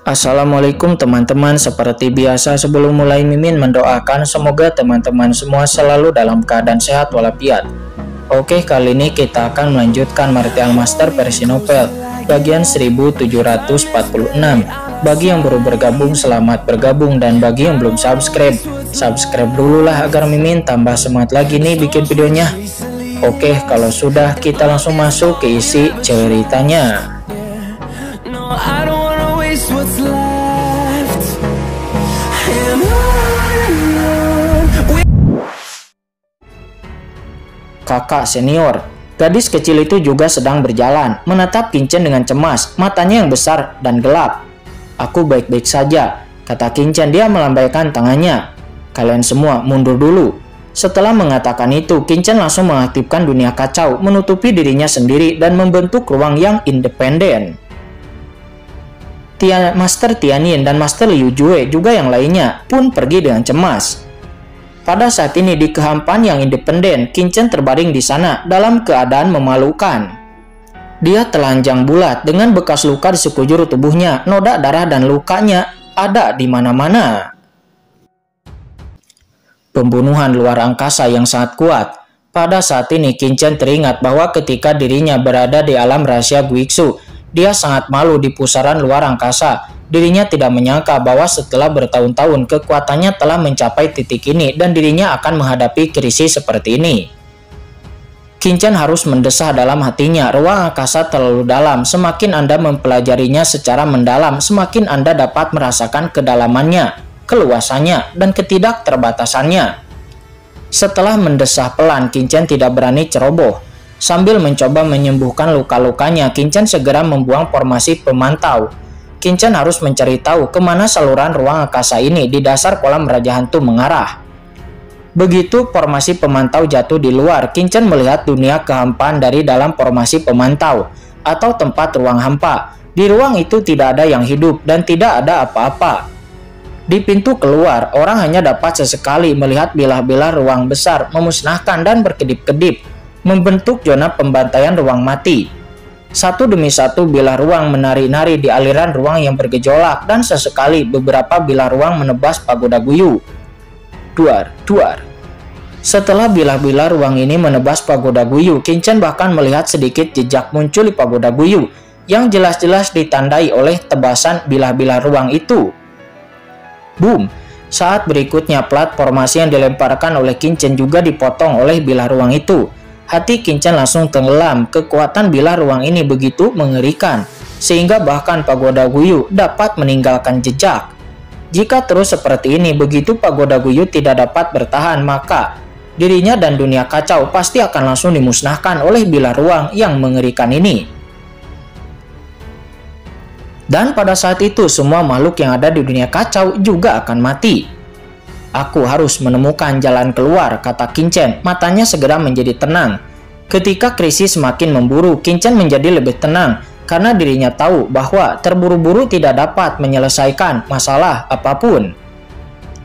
Assalamualaikum teman-teman, seperti biasa sebelum mulai Mimin mendoakan semoga teman-teman semua selalu dalam keadaan sehat walafiat. Oke, kali ini kita akan melanjutkan Martial Master versi novel bagian 1746. Bagi yang baru bergabung, selamat bergabung, dan bagi yang belum subscribe dulu lah agar Mimin tambah semangat lagi nih bikin videonya. Oke, kalau sudah kita langsung masuk ke isi ceritanya. Kakak senior, gadis kecil itu juga sedang berjalan, menatap Kincen dengan cemas, matanya yang besar dan gelap. Aku baik-baik saja, kata Kincen. Dia melambaikan tangannya. Kalian semua mundur dulu. Setelah mengatakan itu, Kincen langsung mengaktifkan dunia kacau, menutupi dirinya sendiri dan membentuk ruang yang independen. Master Tianyin dan Master Liu Jue juga yang lainnya pun pergi dengan cemas. Pada saat ini di kehampaan yang independen, Kincen terbaring di sana dalam keadaan memalukan. Dia telanjang bulat dengan bekas luka di sekujur tubuhnya, noda darah dan lukanya ada di mana-mana. Pembunuhan luar angkasa yang sangat kuat. Pada saat ini Kincen teringat bahwa ketika dirinya berada di alam rahasia Guixu, dia sangat malu di pusaran luar angkasa. Dirinya tidak menyangka bahwa setelah bertahun-tahun kekuatannya telah mencapai titik ini dan dirinya akan menghadapi krisis seperti ini. Kincen harus mendesah dalam hatinya, ruang angkasa terlalu dalam. Semakin Anda mempelajarinya secara mendalam, semakin Anda dapat merasakan kedalamannya, keluasannya, dan ketidakterbatasannya. Setelah mendesah pelan, Kincen tidak berani ceroboh. Sambil mencoba menyembuhkan luka-lukanya, Kincen segera membuang formasi pemantau. Kincen harus mencari tahu kemana saluran ruang angkasa ini di dasar kolam Raja Hantu mengarah. Begitu formasi pemantau jatuh di luar, Kincen melihat dunia kehampaan dari dalam formasi pemantau atau tempat ruang hampa. Di ruang itu tidak ada yang hidup dan tidak ada apa-apa. Di pintu keluar, orang hanya dapat sesekali melihat bilah-bilah ruang besar memusnahkan dan berkedip-kedip, membentuk zona pembantaian ruang mati. Satu demi satu bilah ruang menari-nari di aliran ruang yang bergejolak, dan sesekali beberapa bilah ruang menebas pagoda Guyu. Duar, duar. Setelah bilah-bilah ruang ini menebas pagoda Guyu, Kincen bahkan melihat sedikit jejak muncul di pagoda Guyu yang jelas-jelas ditandai oleh tebasan bilah-bilah ruang itu. Boom! Saat berikutnya plat formasi yang dilemparkan oleh Kincen juga dipotong oleh bilah ruang itu. Hati Kincen langsung tenggelam. Kekuatan bilah ruang ini begitu mengerikan, sehingga bahkan pagoda Guyu dapat meninggalkan jejak. Jika terus seperti ini, begitu pagoda Guyu tidak dapat bertahan, maka dirinya dan dunia kacau pasti akan langsung dimusnahkan oleh bilah ruang yang mengerikan ini. Dan pada saat itu, semua makhluk yang ada di dunia kacau juga akan mati. Aku harus menemukan jalan keluar, kata Kincen. Matanya segera menjadi tenang. Ketika krisis semakin memburu, Kincen menjadi lebih tenang karena dirinya tahu bahwa terburu-buru tidak dapat menyelesaikan masalah apapun.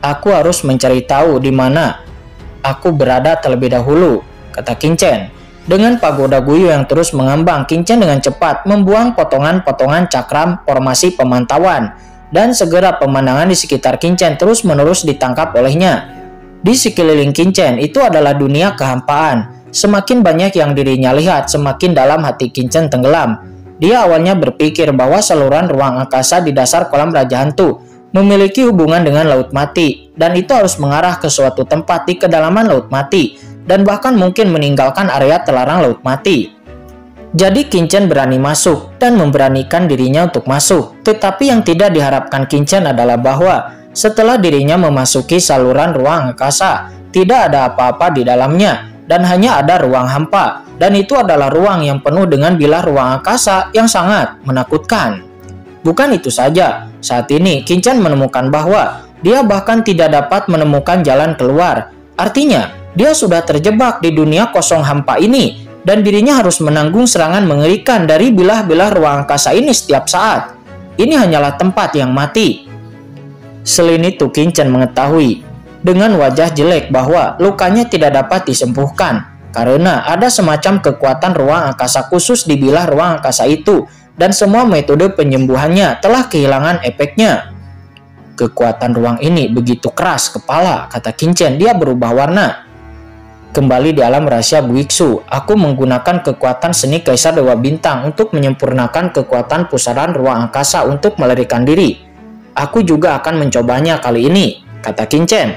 Aku harus mencari tahu di mana aku berada terlebih dahulu, kata Kincen. Dengan pagoda Guyu yang terus mengambang, Kincen dengan cepat membuang potongan-potongan cakram formasi pemantauan. Dan segera pemandangan di sekitar Kincen terus-menerus ditangkap olehnya. Di sekeliling Kincen itu adalah dunia kehampaan. Semakin banyak yang dirinya lihat, semakin dalam hati Kincen tenggelam. Dia awalnya berpikir bahwa saluran ruang angkasa di dasar kolam Raja Hantu memiliki hubungan dengan Laut Mati, dan itu harus mengarah ke suatu tempat di kedalaman Laut Mati, dan bahkan mungkin meninggalkan area terlarang Laut Mati. Jadi Kincen berani masuk dan memberanikan dirinya untuk masuk. Tetapi yang tidak diharapkan Kincen adalah bahwa setelah dirinya memasuki saluran ruang angkasa, tidak ada apa-apa di dalamnya dan hanya ada ruang hampa. Dan itu adalah ruang yang penuh dengan bilah ruang angkasa yang sangat menakutkan. Bukan itu saja, saat ini Kincen menemukan bahwa dia bahkan tidak dapat menemukan jalan keluar. Artinya, dia sudah terjebak di dunia kosong hampa ini. Dan dirinya harus menanggung serangan mengerikan dari bilah-bilah ruang angkasa ini setiap saat. Ini hanyalah tempat yang mati. Selain itu, Kincen mengetahui dengan wajah jelek bahwa lukanya tidak dapat disembuhkan karena ada semacam kekuatan ruang angkasa khusus di bilah ruang angkasa itu dan semua metode penyembuhannya telah kehilangan efeknya. Kekuatan ruang ini begitu keras kepala, kata Qinchen. Dia berubah warna. Kembali di alam rahasia Guiksu, aku menggunakan kekuatan seni Kaisar Dewa Bintang untuk menyempurnakan kekuatan pusaran ruang angkasa untuk melarikan diri. Aku juga akan mencobanya kali ini, kata Qinchen.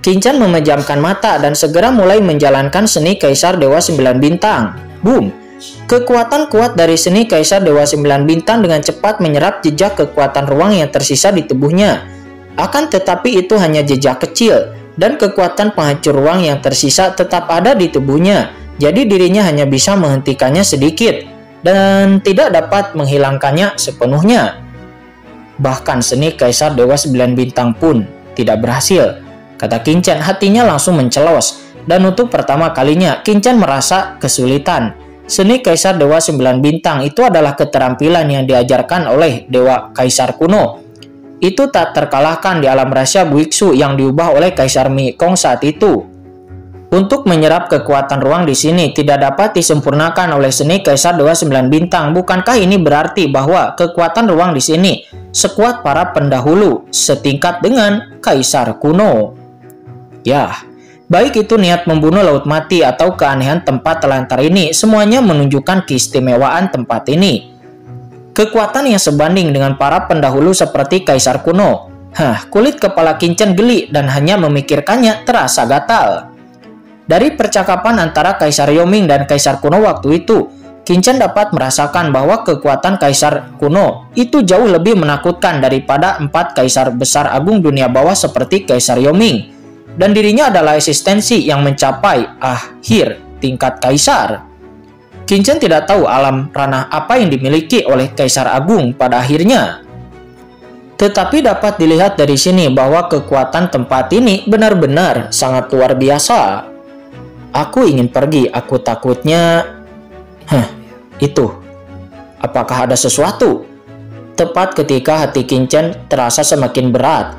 Qinchen memejamkan mata dan segera mulai menjalankan seni Kaisar Dewa 9 Bintang. Boom! Kekuatan kuat dari seni Kaisar Dewa 9 Bintang dengan cepat menyerap jejak kekuatan ruang yang tersisa di tubuhnya. Akan tetapi itu hanya jejak kecil, dan kekuatan penghancur ruang yang tersisa tetap ada di tubuhnya. Jadi dirinya hanya bisa menghentikannya sedikit dan tidak dapat menghilangkannya sepenuhnya. Bahkan seni Kaisar Dewa 9 Bintang pun tidak berhasil, kata Qinchen. Hatinya langsung mencelos, dan untuk pertama kalinya Qinchen merasa kesulitan. Seni Kaisar Dewa 9 Bintang itu adalah keterampilan yang diajarkan oleh Dewa Kaisar kuno. Itu tak terkalahkan di alam rahasia Guiksu yang diubah oleh Kaisar Mikong saat itu. Untuk menyerap kekuatan ruang di sini tidak dapat disempurnakan oleh seni Kaisar Dewa 9 Bintang. Bukankah ini berarti bahwa kekuatan ruang di sini sekuat para pendahulu, setingkat dengan Kaisar kuno? Ya, baik itu niat membunuh laut mati atau keanehan tempat telantar ini, semuanya menunjukkan keistimewaan tempat ini. Kekuatan yang sebanding dengan para pendahulu seperti Kaisar kuno. Kulit kepala Qinchen geli dan hanya memikirkannya terasa gatal. Dari percakapan antara Kaisar Yoming dan Kaisar kuno waktu itu, Qinchen dapat merasakan bahwa kekuatan Kaisar kuno itu jauh lebih menakutkan daripada 4 Kaisar besar agung dunia bawah seperti Kaisar Yoming. Dan dirinya adalah eksistensi yang mencapai akhir tingkat Kaisar. Qinchen tidak tahu alam ranah apa yang dimiliki oleh Kaisar Agung pada akhirnya. Tetapi dapat dilihat dari sini bahwa kekuatan tempat ini benar-benar sangat luar biasa. Aku ingin pergi, aku takutnya... itu. Apakah ada sesuatu? Tepat ketika hati Qinchen terasa semakin berat.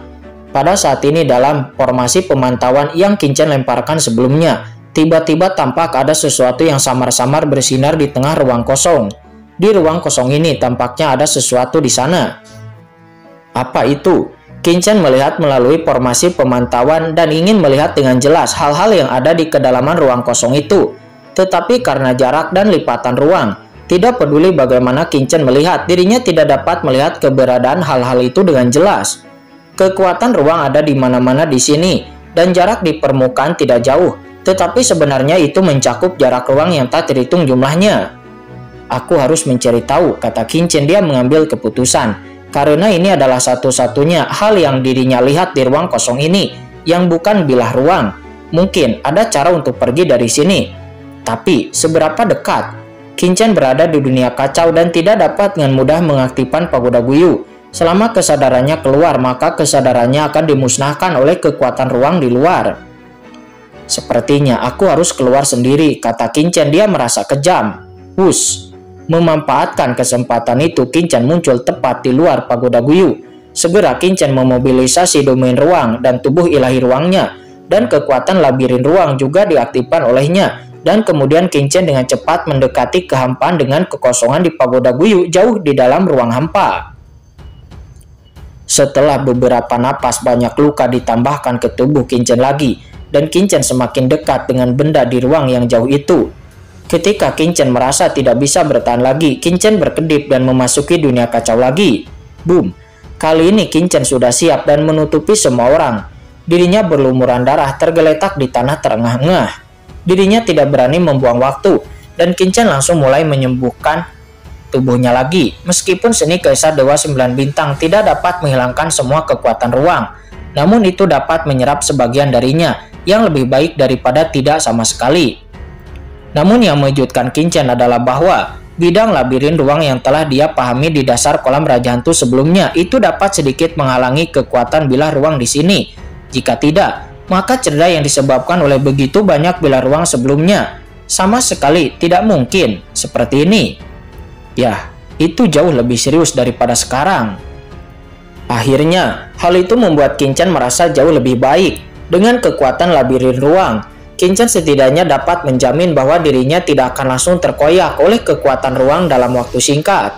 Pada saat ini dalam formasi pemantauan yang Qinchen lemparkan sebelumnya, tiba-tiba tampak ada sesuatu yang samar-samar bersinar di tengah ruang kosong. Di ruang kosong ini tampaknya ada sesuatu di sana. Apa itu? Qinchen melihat melalui formasi pemantauan dan ingin melihat dengan jelas hal-hal yang ada di kedalaman ruang kosong itu. Tetapi karena jarak dan lipatan ruang, tidak peduli bagaimana Qinchen melihat, dirinya tidak dapat melihat keberadaan hal-hal itu dengan jelas. Kekuatan ruang ada di mana-mana di sini, dan jarak di permukaan tidak jauh. Tetapi sebenarnya itu mencakup jarak ruang yang tak terhitung jumlahnya. Aku harus mencari tahu, kata Qinchen. Dia mengambil keputusan, karena ini adalah satu-satunya hal yang dirinya lihat di ruang kosong ini, yang bukan bilah ruang. Mungkin ada cara untuk pergi dari sini. Tapi seberapa dekat? Qinchen berada di dunia kacau dan tidak dapat dengan mudah mengaktifkan pagoda Guyu. Selama kesadarannya keluar, maka kesadarannya akan dimusnahkan oleh kekuatan ruang di luar. Sepertinya aku harus keluar sendiri, kata Qinchen. Dia merasa kejam. Memanfaatkan kesempatan itu, Qinchen muncul tepat di luar pagoda Guyu. Segera Qinchen memobilisasi domain ruang dan tubuh ilahi ruangnya, dan kekuatan labirin ruang juga diaktifkan olehnya. Dan kemudian Qinchen dengan cepat mendekati kehampaan dengan kekosongan di pagoda Guyu jauh di dalam ruang hampa. Setelah beberapa napas, banyak luka ditambahkan ke tubuh Qinchen lagi, dan Qinchen semakin dekat dengan benda di ruang yang jauh itu. Ketika Qinchen merasa tidak bisa bertahan lagi, Qinchen berkedip dan memasuki dunia kacau lagi. Boom! Kali ini Qinchen sudah siap dan menutupi semua orang. Dirinya berlumuran darah tergeletak di tanah terengah-engah. Dirinya tidak berani membuang waktu, dan Qinchen langsung mulai menyembuhkan tubuhnya lagi. Meskipun seni Kaisar Dewa 9 Bintang tidak dapat menghilangkan semua kekuatan ruang, namun itu dapat menyerap sebagian darinya, yang lebih baik daripada tidak sama sekali. Namun yang mengejutkan Qinchen adalah bahwa bidang labirin ruang yang telah dia pahami di dasar kolam Raja Hantu sebelumnya itu dapat sedikit menghalangi kekuatan bilah ruang di sini. Jika tidak, maka cedera yang disebabkan oleh begitu banyak bilah ruang sebelumnya sama sekali tidak mungkin seperti ini. Ya, itu jauh lebih serius daripada sekarang. Akhirnya, hal itu membuat Qinchen merasa jauh lebih baik. Dengan kekuatan labirin ruang, Kincen setidaknya dapat menjamin bahwa dirinya tidak akan langsung terkoyak oleh kekuatan ruang dalam waktu singkat.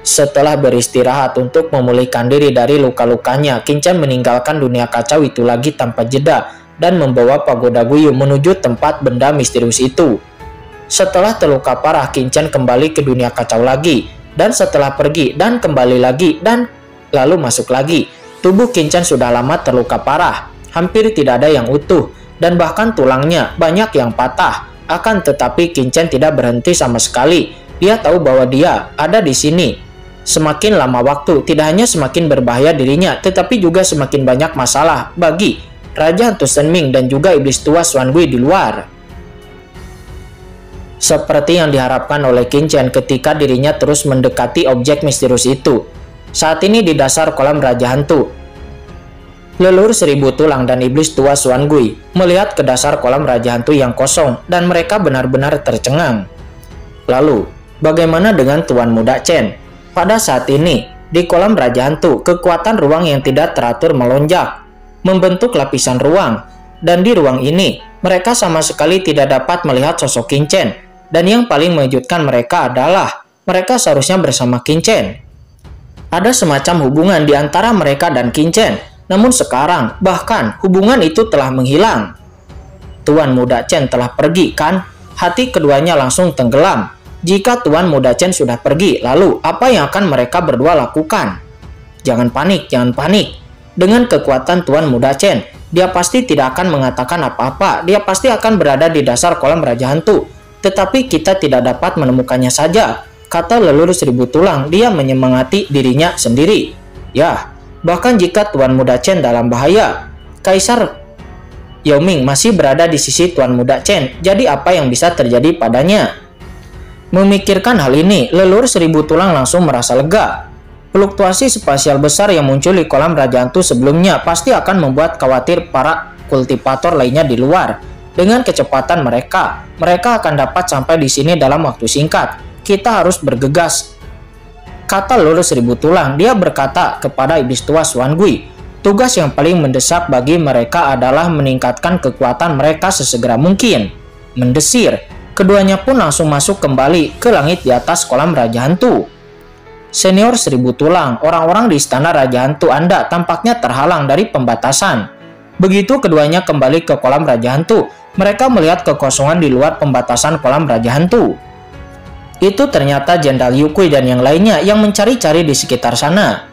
Setelah beristirahat untuk memulihkan diri dari luka-lukanya, Kincen meninggalkan dunia kacau itu lagi tanpa jeda dan membawa Pagoda Guyu menuju tempat benda misterius itu. Setelah terluka parah, Kincen kembali ke dunia kacau lagi, dan setelah pergi dan kembali lagi dan lalu masuk lagi, tubuh Kincen sudah lama terluka parah, hampir tidak ada yang utuh, dan bahkan tulangnya banyak yang patah. Akan tetapi Kincen tidak berhenti sama sekali. Dia tahu bahwa dia ada di sini. Semakin lama waktu, tidak hanya semakin berbahaya dirinya, tetapi juga semakin banyak masalah bagi Raja Hantu Shenming dan juga iblis tua Xuangui di luar. Seperti yang diharapkan oleh Kincen ketika dirinya terus mendekati objek misterius itu. Saat ini di dasar kolam Raja Hantu, leluhur seribu tulang dan iblis tua Xuangui melihat ke dasar kolam Raja Hantu yang kosong dan mereka benar-benar tercengang. Lalu, bagaimana dengan Tuan Muda Chen? Pada saat ini, di kolam Raja Hantu, kekuatan ruang yang tidak teratur melonjak, membentuk lapisan ruang, dan di ruang ini, mereka sama sekali tidak dapat melihat sosok Kincen, dan yang paling mengejutkan mereka adalah, mereka seharusnya bersama Kincen. Ada semacam hubungan di antara mereka dan Kincen, namun sekarang, bahkan hubungan itu telah menghilang. Tuan Muda Chen telah pergi, kan? Hati keduanya langsung tenggelam. Jika Tuan Muda Chen sudah pergi, lalu apa yang akan mereka berdua lakukan? Jangan panik, jangan panik. Dengan kekuatan Tuan Muda Chen, dia pasti tidak akan mengatakan apa-apa. Dia pasti akan berada di dasar kolam Raja Hantu. Tetapi kita tidak dapat menemukannya saja, kata leluhur seribu tulang. Dia menyemangati dirinya sendiri. Ya, bahkan jika Tuan Muda Chen dalam bahaya, Kaisar Yao Ming masih berada di sisi Tuan Muda Chen. Jadi apa yang bisa terjadi padanya? Memikirkan hal ini, leluhur seribu tulang langsung merasa lega. Fluktuasi spasial besar yang muncul di kolam Raja Hantu sebelumnya pasti akan membuat khawatir para kultivator lainnya di luar. Dengan kecepatan mereka akan dapat sampai di sini dalam waktu singkat. Kita harus bergegas, kata leluhur seribu tulang. Dia berkata kepada iblis tua Xuangui, tugas yang paling mendesak bagi mereka adalah meningkatkan kekuatan mereka sesegera mungkin. Mendesir. Keduanya pun langsung masuk kembali ke langit di atas kolam Raja Hantu. Senior seribu tulang, orang-orang di istana Raja Hantu Anda tampaknya terhalang dari pembatasan. Begitu keduanya kembali ke kolam Raja Hantu, mereka melihat kekosongan di luar pembatasan kolam Raja Hantu. Itu ternyata Jenderal Yukui dan yang lainnya yang mencari-cari di sekitar sana.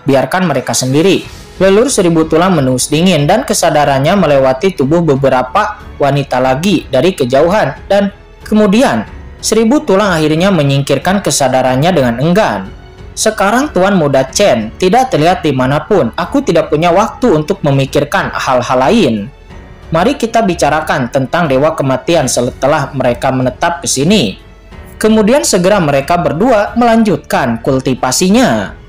Biarkan mereka sendiri. Leluhur seribu tulang menus dingin dan kesadarannya melewati tubuh beberapa wanita lagi dari kejauhan, dan kemudian seribu tulang akhirnya menyingkirkan kesadarannya dengan enggan. Sekarang Tuan Muda Chen tidak terlihat dimanapun. Aku tidak punya waktu untuk memikirkan hal-hal lain. Mari kita bicarakan tentang Dewa Kematian setelah mereka menetap ke sini. Kemudian segera mereka berdua melanjutkan kultivasinya.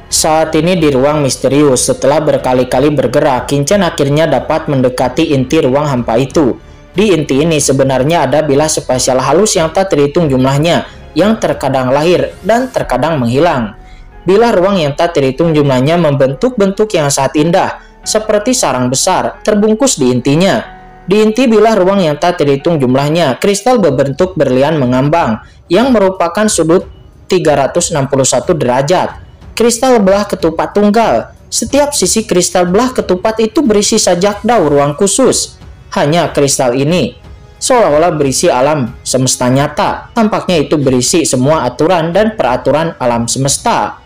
Saat ini di ruang misterius, setelah berkali-kali bergerak, Kincen akhirnya dapat mendekati inti ruang hampa itu. Di inti ini sebenarnya ada bilah spasial halus yang tak terhitung jumlahnya, yang terkadang lahir dan terkadang menghilang. Bilah ruang yang tak terhitung jumlahnya membentuk bentuk yang sangat indah, seperti sarang besar, terbungkus di intinya. Di inti bilah ruang yang tak terhitung jumlahnya, kristal berbentuk berlian mengambang, yang merupakan sudut 361 derajat. Kristal belah ketupat tunggal. Setiap sisi kristal belah ketupat itu berisi sajak daur ruang khusus. Hanya kristal ini seolah-olah berisi alam semesta nyata. Tampaknya itu berisi semua aturan dan peraturan alam semesta.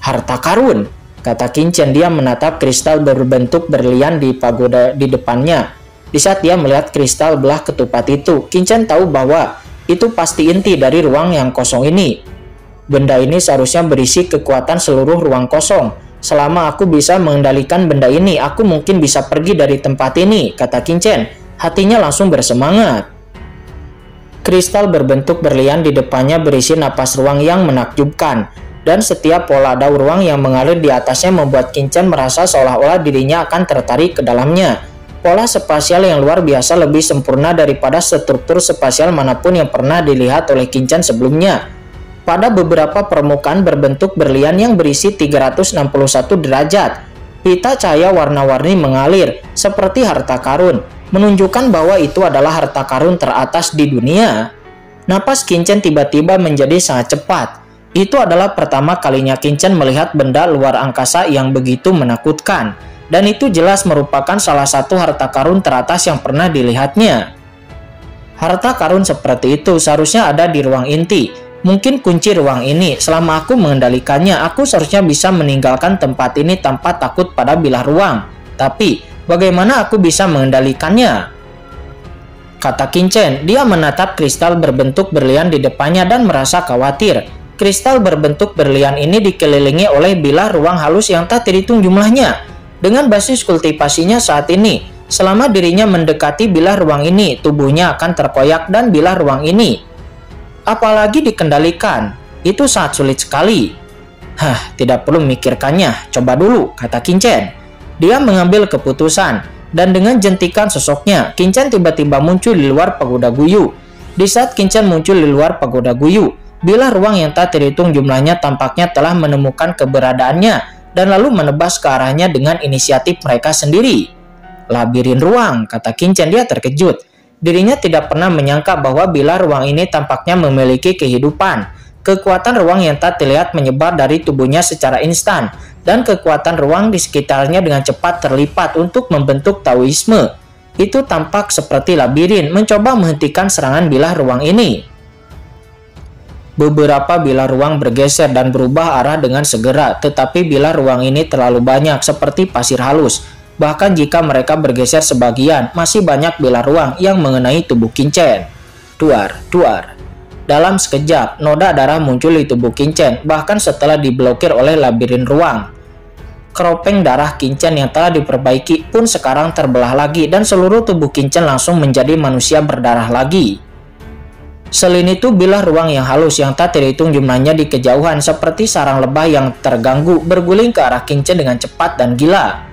Harta karun, kata Kincen. Dia menatap kristal berbentuk berlian di pagoda di depannya. Di saat dia melihat kristal belah ketupat itu, Kincen tahu bahwa itu pasti inti dari ruang yang kosong ini. Benda ini seharusnya berisi kekuatan seluruh ruang kosong. Selama aku bisa mengendalikan benda ini, aku mungkin bisa pergi dari tempat ini, kata Kincen. Hatinya langsung bersemangat. Kristal berbentuk berlian di depannya berisi napas ruang yang menakjubkan. Dan setiap pola daur ruang yang mengalir di atasnya membuat Kincen merasa seolah-olah dirinya akan tertarik ke dalamnya. Pola spasial yang luar biasa lebih sempurna daripada struktur spasial manapun yang pernah dilihat oleh Kincen sebelumnya. Pada beberapa permukaan berbentuk berlian yang berisi 361 derajat. Pita cahaya warna-warni mengalir seperti harta karun, menunjukkan bahwa itu adalah harta karun teratas di dunia. Napas Qin Chen tiba-tiba menjadi sangat cepat. Itu adalah pertama kalinya Qin Chen melihat benda luar angkasa yang begitu menakutkan. Dan itu jelas merupakan salah satu harta karun teratas yang pernah dilihatnya. Harta karun seperti itu seharusnya ada di ruang inti. Mungkin kunci ruang ini, selama aku mengendalikannya, aku seharusnya bisa meninggalkan tempat ini tanpa takut pada bilah ruang. Tapi, bagaimana aku bisa mengendalikannya? Kata Qin Chen, dia menatap kristal berbentuk berlian di depannya dan merasa khawatir. Kristal berbentuk berlian ini dikelilingi oleh bilah ruang halus yang tak terhitung jumlahnya. Dengan basis kultivasinya saat ini, selama dirinya mendekati bilah ruang ini, tubuhnya akan terkoyak dan bilah ruang ini apalagi dikendalikan, itu sangat sulit sekali. Tidak perlu memikirkannya, coba dulu, kata Qin Chen. Dia mengambil keputusan, dan dengan jentikan sosoknya, Qin Chen tiba-tiba muncul di luar pagoda Guyu. Di saat Qin Chen muncul di luar pagoda Guyu, bilah ruang yang tak terhitung jumlahnya tampaknya telah menemukan keberadaannya, dan lalu menebas ke arahnya dengan inisiatif mereka sendiri. Labirin ruang, kata Qin Chen, dia terkejut. Dirinya tidak pernah menyangka bahwa bilah ruang ini tampaknya memiliki kehidupan. Kekuatan ruang yang tak terlihat menyebar dari tubuhnya secara instan, dan kekuatan ruang di sekitarnya dengan cepat terlipat untuk membentuk Taoisme. Itu tampak seperti labirin mencoba menghentikan serangan bilah ruang ini. Beberapa bilah ruang bergeser dan berubah arah dengan segera, tetapi bilah ruang ini terlalu banyak seperti pasir halus. Bahkan jika mereka bergeser sebagian, masih banyak bilah ruang yang mengenai tubuh Qin Chen. Duar, duar. Dalam sekejap, noda darah muncul di tubuh Qin Chen, bahkan setelah diblokir oleh labirin ruang. Keropeng darah Qin Chen yang telah diperbaiki pun sekarang terbelah lagi dan seluruh tubuh Qin Chen langsung menjadi manusia berdarah lagi. Selain itu, bilah ruang yang halus yang tak terhitung jumlahnya di kejauhan seperti sarang lebah yang terganggu berguling ke arah Qin Chen dengan cepat dan gila.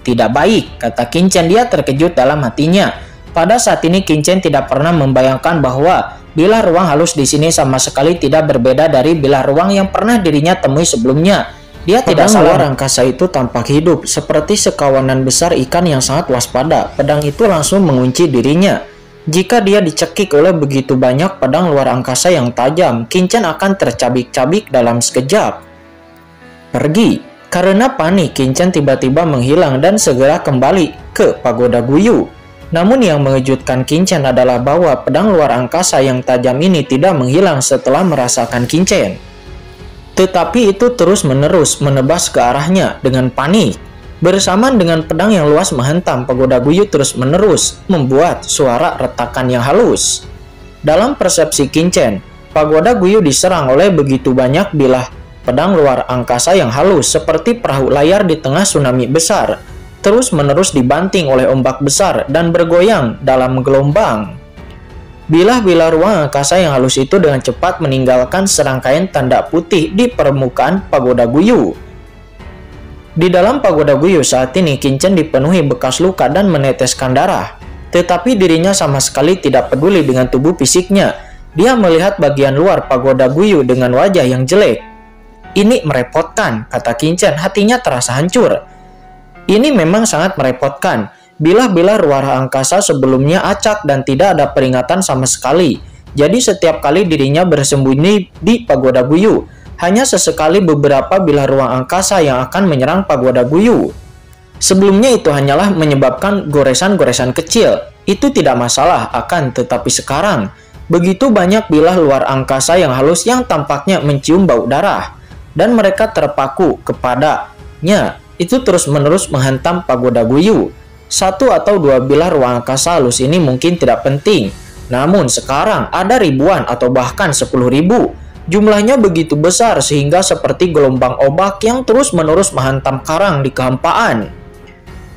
Tidak baik, kata Qin Chen, dia terkejut dalam hatinya. Pada saat ini Qin Chen tidak pernah membayangkan bahwa bilah ruang halus di sini sama sekali tidak berbeda dari bilah ruang yang pernah dirinya temui sebelumnya. Dia tidak salah, luar angkasa itu tampak hidup, seperti sekawanan besar ikan yang sangat waspada. Pedang itu langsung mengunci dirinya. Jika dia dicekik oleh begitu banyak pedang luar angkasa yang tajam, Qin Chen akan tercabik-cabik dalam sekejap. Pergi. Karena panik, Qin Chen tiba-tiba menghilang dan segera kembali ke pagoda Guyu. Namun yang mengejutkan Qin Chen adalah bahwa pedang luar angkasa yang tajam ini tidak menghilang setelah merasakan Qin Chen. Tetapi itu terus-menerus menebas ke arahnya dengan panik. Bersamaan dengan pedang yang luas menghantam pagoda Guyu terus-menerus membuat suara retakan yang halus. Dalam persepsi Qin Chen, pagoda Guyu diserang oleh begitu banyak bilah pedang luar angkasa yang halus seperti perahu layar di tengah tsunami besar, terus-menerus dibanting oleh ombak besar dan bergoyang dalam gelombang. Bilah-bilah ruang angkasa yang halus itu dengan cepat meninggalkan serangkaian tanda putih di permukaan pagoda Guyu. Di dalam pagoda Guyu saat ini Qin Chen dipenuhi bekas luka dan meneteskan darah. Tetapi dirinya sama sekali tidak peduli dengan tubuh fisiknya. Dia melihat bagian luar pagoda Guyu dengan wajah yang jelek. Ini merepotkan, kata Qin Chen, hatinya terasa hancur. Ini memang sangat merepotkan. Bilah-bilah luar angkasa sebelumnya acak dan tidak ada peringatan sama sekali. Jadi setiap kali dirinya bersembunyi di pagoda Guyu, hanya sesekali beberapa bilah ruang angkasa yang akan menyerang pagoda Guyu. Sebelumnya itu hanyalah menyebabkan goresan-goresan kecil. Itu tidak masalah, tetapi sekarang, begitu banyak bilah luar angkasa yang halus yang tampaknya mencium bau darah. Dan mereka terpaku kepadanya. Itu terus-menerus menghantam pagoda Guyu. Satu atau dua bilah ruang angkasa halus ini mungkin tidak penting. Namun sekarang ada ribuan atau bahkan 10.000. Jumlahnya begitu besar sehingga seperti gelombang ombak yang terus-menerus menghantam karang di kehampaan.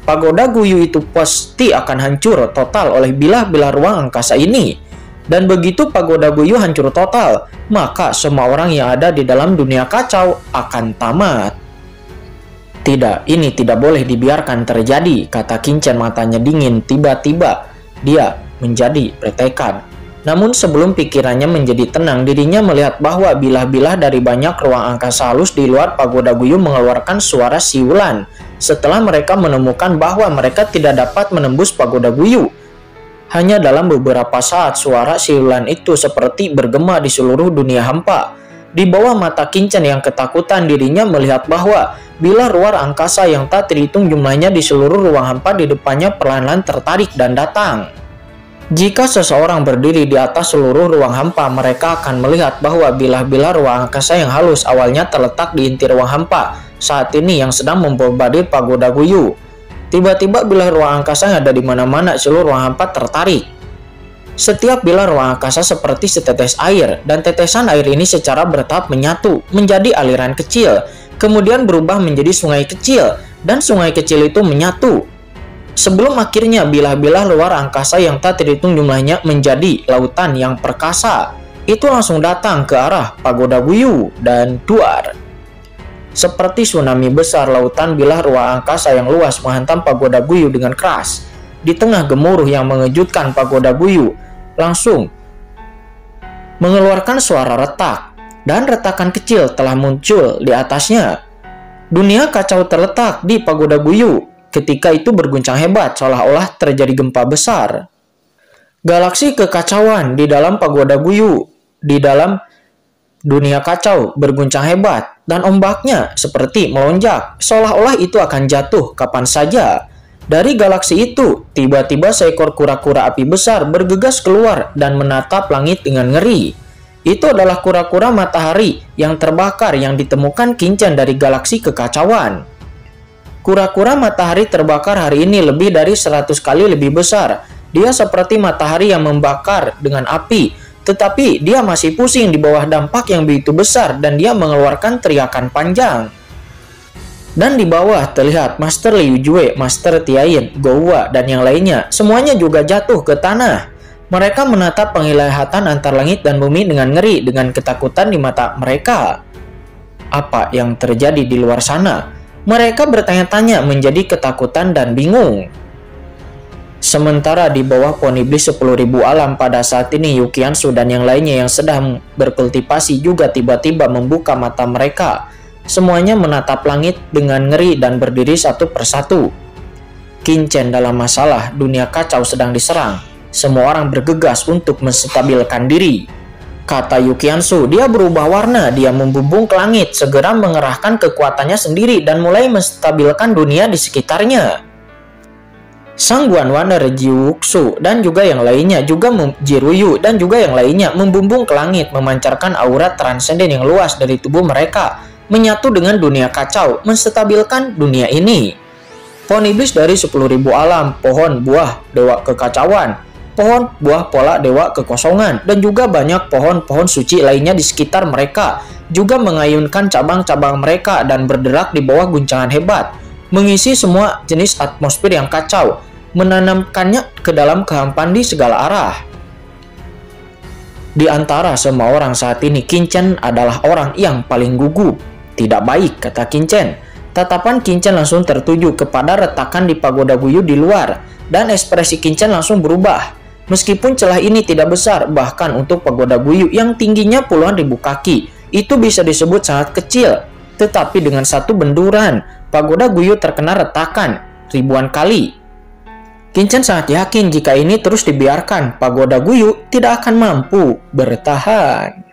Pagoda Guyu itu pasti akan hancur total oleh bilah-bilah ruang angkasa ini. Dan begitu pagoda Guyu hancur total, maka semua orang yang ada di dalam dunia kacau akan tamat. Tidak, ini tidak boleh dibiarkan terjadi, kata Qin Chen, matanya dingin. Tiba-tiba, dia menjadi bertekad. Namun sebelum pikirannya menjadi tenang, dirinya melihat bahwa bilah-bilah dari banyak ruang angkasa halus di luar pagoda Guyu mengeluarkan suara siulan. Setelah mereka menemukan bahwa mereka tidak dapat menembus pagoda Guyu. Hanya dalam beberapa saat suara siulan itu seperti bergema di seluruh dunia hampa. Di bawah mata Qin Chen yang ketakutan, dirinya melihat bahwa bilah luar angkasa yang tak terhitung jumlahnya di seluruh ruang hampa di depannya perlahan-lahan tertarik dan datang. Jika seseorang berdiri di atas seluruh ruang hampa, mereka akan melihat bahwa bilah-bilah ruang angkasa yang halus awalnya terletak di inti ruang hampa saat ini yang sedang membombardir pagoda Guyu. Tiba-tiba bilah ruang angkasa yang ada di mana-mana seluruh ruang hampa tertarik. Setiap bilah ruang angkasa seperti setetes air, dan tetesan air ini secara bertahap menyatu menjadi aliran kecil, kemudian berubah menjadi sungai kecil, dan sungai kecil itu menyatu. Sebelum akhirnya bilah-bilah luar angkasa yang tak terhitung jumlahnya menjadi lautan yang perkasa, itu langsung datang ke arah pagoda Guyu dan duar. Seperti tsunami besar, lautan bilah ruang angkasa yang luas menghantam pagoda Guyu dengan keras. Di tengah gemuruh yang mengejutkan, pagoda Guyu langsung mengeluarkan suara retak, dan retakan kecil telah muncul di atasnya. Dunia kacau terletak di pagoda Guyu. Ketika itu berguncang hebat, seolah-olah terjadi gempa besar. Galaksi kekacauan di dalam pagoda Guyu, di dalam dunia kacau berguncang hebat, dan ombaknya seperti melonjak, seolah-olah itu akan jatuh kapan saja. Dari galaksi itu, tiba-tiba seekor kura-kura api besar bergegas keluar dan menatap langit dengan ngeri. Itu adalah kura-kura matahari yang terbakar yang ditemukan Qin Chen dari galaksi kekacauan. Kura-kura matahari terbakar hari ini lebih dari 100 kali lebih besar. Dia seperti matahari yang membakar dengan api, tetapi dia masih pusing di bawah dampak yang begitu besar dan dia mengeluarkan teriakan panjang. Dan di bawah terlihat Master Liu Jue, Master Tiayin, Gouwa, dan yang lainnya. Semuanya juga jatuh ke tanah. Mereka menatap penglihatan antar langit dan bumi dengan ngeri, dengan ketakutan di mata mereka. Apa yang terjadi di luar sana? Mereka bertanya-tanya, menjadi ketakutan dan bingung. Sementara di bawah pohon iblis 10.000 alam pada saat ini, Yukiansu dan yang lainnya yang sedang berkultivasi juga tiba-tiba membuka mata mereka. Semuanya menatap langit dengan ngeri dan berdiri satu persatu. Qin Chen dalam masalah, dunia kacau sedang diserang. Semua orang bergegas untuk menstabilkan diri. Kata Yukiansu, dia berubah warna, dia membumbung ke langit, segera mengerahkan kekuatannya sendiri dan mulai menstabilkan dunia di sekitarnya. Sang Guanwan, Jiuxu, dan juga yang lainnya, juga Jiruyu, dan juga yang lainnya membumbung ke langit, memancarkan aura transenden yang luas dari tubuh mereka, menyatu dengan dunia kacau, menstabilkan dunia ini. Pohon iblis dari 10.000 alam, pohon buah dewa kekacauan, pohon buah pola dewa kekosongan, dan juga banyak pohon-pohon suci lainnya di sekitar mereka juga mengayunkan cabang-cabang mereka dan berderak di bawah guncangan hebat, mengisi semua jenis atmosfer yang kacau, menanamkannya ke dalam kehampaan di segala arah. Di antara semua orang saat ini, Qin Chen adalah orang yang paling gugup. Tidak baik, kata Qin Chen. Tatapan Qin Chen langsung tertuju kepada retakan di pagoda Guyu di luar, dan ekspresi Qin Chen langsung berubah. Meskipun celah ini tidak besar, bahkan untuk pagoda Guyu yang tingginya puluhan ribu kaki, itu bisa disebut sangat kecil. Tetapi dengan satu benduran, pagoda Guyu terkena retakan ribuan kali. Qin Chen sangat yakin jika ini terus dibiarkan, pagoda Guyu tidak akan mampu bertahan.